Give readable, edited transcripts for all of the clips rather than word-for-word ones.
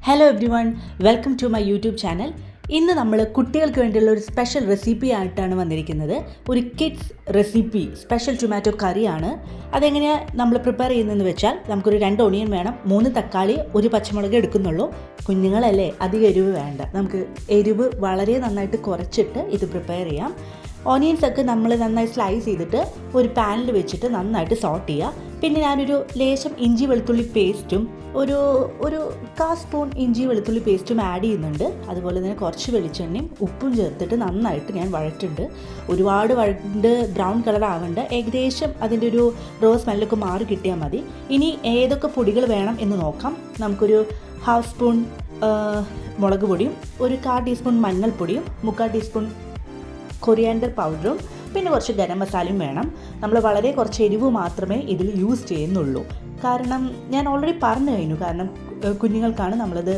Hello everyone, welcome to my YouTube channel. ഇന്ന് നമ്മൾ കുട്ടികൾക്ക് വേണ്ടിയുള്ള ഒരു സ്പെഷ്യൽ റെസിപ്പി ആയിട്ടാണ് വന്നിരിക്കുന്നത്. ഒരു കിഡ്സ് റെസിപ്പി സ്പെഷ്യൽ ടൊമാറ്റോ കറിയാണ്. അതെങ്ങനെയാണ് നമ്മൾ പ്രിപ്പയർ ചെയ്യുന്നതെന്ന് വെച്ചാൽ, നമുക്കൊരു 2 ഓണിയൻ വേണം, 3 തക്കാളി, 1 പച്ചമുളക് എടുക്കുന്നുള്ളൂ. കുഞ്ഞുങ്ങളല്ലേ, അധികം എരിവ് വേണ്ട. നമുക്ക് എരിവ് വളരെ നന്നായിട്ട് കുറച്ചിട്ട് ഇത് പ്രിപ്പയർ ചെയ്യാം. ഓണിയൻസ് ഒക്കെ നമ്മൾ നന്നായി സ്ലൈസ് ചെയ്തിട്ട് ഒരു പാനിൽ വെച്ചിട്ട് നന്നായിട്ട് സോട്ട് ചെയ്യുക. പിന്നെ ഞാനൊരു ലേശം ഇഞ്ചി വെളുത്തുള്ളി പേസ്റ്റും ഒരു 1/4 സ്പൂൺ ഇഞ്ചി വെളുത്തുള്ളി പേസ്റ്റും ആഡ് ചെയ്യുന്നുണ്ട്. അതുപോലെ തന്നെ കുറച്ച് വെളിച്ചെണ്ണയും ഉപ്പും ചേർത്തിട്ട് നന്നായിട്ട് ഞാൻ വഴറ്റുണ്ട്. ഒരുപാട് വഴണ്ട് ബ്രൗൺ കളർ ആവേണ്ട, ഏകദേശം അതിൻ്റെ ഒരു റോ സ്മെല്ലൊക്കെ മാറി കിട്ടിയാൽ മതി. ഇനി ഏതൊക്കെ പൊടികൾ വേണം എന്ന് നോക്കാം. നമുക്കൊരു 1/2 സ്പൂൺ മുളക് പൊടിയും, ഒരു 1/4 ടീസ്പൂൺ മഞ്ഞൾപ്പൊടിയും, 3/4 ടീസ്പൂൺ കൊറിയാൻഡർ പൗഡറും, പിന്നെ കുറച്ച് ഗരം മസാലയും വേണം. നമ്മൾ വളരെ കുറച്ച് എരിവ് മാത്രമേ ഇതിൽ യൂസ് ചെയ്യുന്നുള്ളൂ. കാരണം ഞാൻ ഓൾറെഡി പറഞ്ഞു കഴിഞ്ഞു, കാരണം കുഞ്ഞുങ്ങൾക്കാണ് നമ്മളത്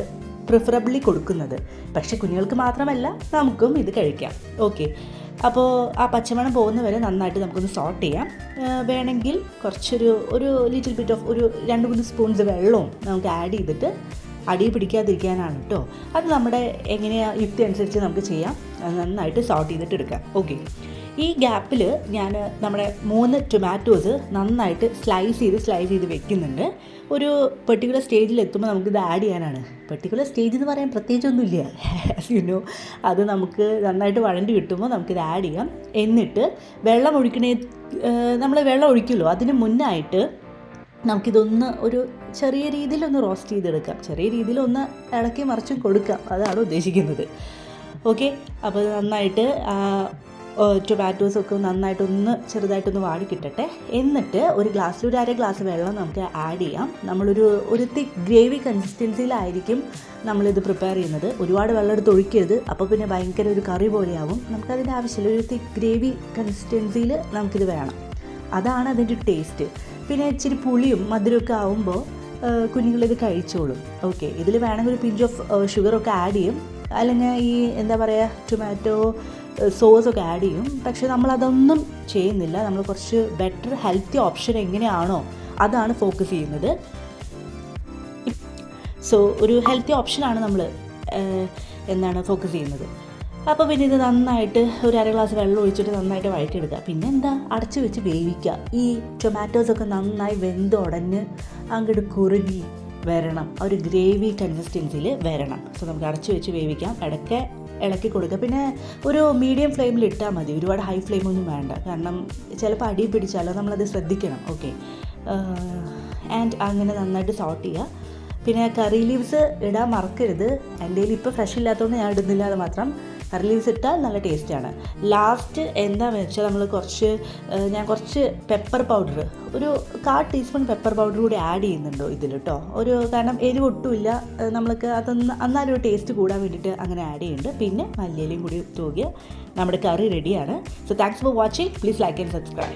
പ്രിഫറബിളി കൊടുക്കുന്നത്. പക്ഷേ കുഞ്ഞുങ്ങൾക്ക് മാത്രമല്ല, നമുക്കും ഇത് കഴിക്കാം. ഓക്കെ, അപ്പോൾ ആ പച്ചമണം പോകുന്ന വരെ നന്നായിട്ട് നമുക്കൊന്ന് സോട്ട് ചെയ്യാം. വേണമെങ്കിൽ ഒരു ലിറ്റിൽ ബിറ്റ് ഓഫ് ഒരു 2-3 സ്പൂൺസ് വെള്ളവും നമുക്ക് ആഡ് ചെയ്തിട്ട് അടി പിടിക്കാതിരിക്കാനാണ് കേട്ടോ. അത് നമ്മുടെ എങ്ങനെയാണ് യുക്തി അനുസരിച്ച് നമുക്ക് ചെയ്യാം. നന്നായിട്ട് സോട്ട് ചെയ്തിട്ട് എടുക്കാം. ഓക്കെ, ഈ ഗ്യാപ്പിൽ ഞാൻ നമ്മുടെ 3 ടൊമാറ്റോസ് നന്നായിട്ട് സ്ലൈസ് ചെയ്ത് വെക്കുന്നുണ്ട്. ഒരു പെർട്ടിക്കുലർ സ്റ്റേജിൽ എത്തുമ്പോൾ നമുക്കിത് ആഡ് ചെയ്യാനാണ്. പെർട്ടിക്കുലർ സ്റ്റേജ് എന്ന് പറയാൻ പ്രത്യേകിച്ചൊന്നുമില്ല, ആസ് യു നോ. അത് നമുക്ക് നന്നായിട്ട് വഴണ്ടി കിട്ടുമ്പോൾ നമുക്കിത് ആഡ് ചെയ്യാം. എന്നിട്ട് നമ്മൾ വെള്ളം ഒഴിക്കുമല്ലോ, അതിന് മുന്നായിട്ട് നമുക്കിതൊന്ന് ഒരു ചെറിയ രീതിയിലൊന്ന് റോസ്റ്റ് ചെയ്തെടുക്കാം. ചെറിയ രീതിയിലൊന്ന് ഇളക്കി മറിച്ചും കൊടുക്കാം, അതാണ് ഉദ്ദേശിക്കുന്നത്. ഓക്കെ, അപ്പോൾ നന്നായിട്ട് ടൊമാറ്റോസൊക്കെ നന്നായിട്ടൊന്ന് ചെറുതായിട്ടൊന്ന് വാടി കിട്ടട്ടെ. എന്നിട്ട് ഒരു 1/2 ഗ്ലാസ് വെള്ളം നമുക്ക് ആഡ് ചെയ്യാം. ഒരു തിക്ക് ഗ്രേവി കൺസിസ്റ്റൻസിയിലായിരിക്കും നമ്മളിത് പ്രിപ്പയർ ചെയ്യുന്നത്. ഒരുപാട് വെള്ളം എടുത്ത് ഒഴിക്കരുത്, അപ്പോൾ പിന്നെ ഭയങ്കര ഒരു കറി പോലെയാവും. നമുക്കതിൻ്റെ ആവശ്യമില്ല. ഒരു തിക്ക് ഗ്രേവി കൺസിസ്റ്റൻസിയിൽ നമുക്കിത് വേണം. അതാണ് അതിൻ്റെ ടേസ്റ്റ്. പിന്നെ ഇച്ചിരി പുളിയും മധുരമൊക്കെ ആവുമ്പോൾ കുഞ്ഞുങ്ങളിത് കഴിച്ചോളും. ഓക്കെ, ഇതിൽ വേണമെങ്കിൽ ഒരു പിഞ്ച് ഓഫ് ഷുഗറൊക്കെ ആഡ് ചെയ്യും, അല്ലെങ്കിൽ ഈ എന്താ പറയുക, ടൊമാറ്റോ സോസൊക്കെ ആഡ് ചെയ്യും. പക്ഷേ നമ്മളതൊന്നും ചെയ്യുന്നില്ല. നമ്മൾ കുറച്ച് ബെറ്റർ ഹെൽത്തി ഓപ്ഷൻ എങ്ങനെയാണോ അതാണ് ഫോക്കസ് ചെയ്യുന്നത്. സോ ഒരു ഹെൽത്തി ഓപ്ഷനാണ് നമ്മൾ ഫോക്കസ് ചെയ്യുന്നത്. അപ്പോൾ പിന്നെ ഇത് നന്നായിട്ട് ഒരു 1/2 ഗ്ലാസ് വെള്ളം ഒഴിച്ചിട്ട് നന്നായിട്ട് വഴറ്റിയെടുക്കുക. പിന്നെ അടച്ചു വെച്ച് വേവിക്കുക. ഈ ടൊമാറ്റോസൊക്കെ നന്നായി വെന്തുടഞ്ഞ് അങ്ങോട്ട് കുറുകി വരണം, ഒരു ഗ്രേവി കൺസിസ്റ്റൻസിയിൽ വരണം. സോ നമുക്ക് അടച്ചു വെച്ച് വേവിക്കാം. ഇടയ്ക്ക് ഇളക്കി കൊടുക്കുക. പിന്നെ ഒരു മീഡിയം ഫ്ലെയിമിൽ ഇട്ടാൽ മതി, ഒരുപാട് ഹൈ ഫ്ലെയിമൊന്നും വേണ്ട. കാരണം ചിലപ്പോൾ അടി പിടിച്ചാലോ, നമ്മളത് ശ്രദ്ധിക്കണം. ഓക്കെ, ആൻഡ് അങ്ങനെ നന്നായിട്ട് സോട്ട് ചെയ്യുക. പിന്നെ കറി ലീവ്സ് ഇടാൻ മറക്കരുത്. എൻ്റെ കയ്യിൽ ഇപ്പോൾ ഫ്രഷ് ഇല്ലാത്തതുകൊണ്ട് ഞാൻ ഇടുന്നില്ല, അത് മാത്രം. കറി ലീവ്സ് ഇട്ടാൽ നല്ല ടേസ്റ്റാണ്. ലാസ്റ്റ് എന്താണെന്ന് വെച്ചാൽ ഞാൻ കുറച്ച് പെപ്പർ പൗഡർ, ഒരു 1/4 ടീസ്പൂൺ പെപ്പർ പൗഡർ കൂടി ആഡ് ചെയ്യുന്നുണ്ടോ ഇതിൽ കേട്ടോ. കാരണം എരിവ് ഒട്ടുമില്ല, നമ്മൾക്ക് അന്നാലും ഒരു ടേസ്റ്റ് കൂടാൻ വേണ്ടിയിട്ട് അങ്ങനെ ആഡ് ചെയ്യുന്നുണ്ട്. പിന്നെ മല്ലിയിലയും കൂടി തൂകിയ നമ്മുടെ കറി റെഡിയാണ്. So thanks for watching. Please like and subscribe.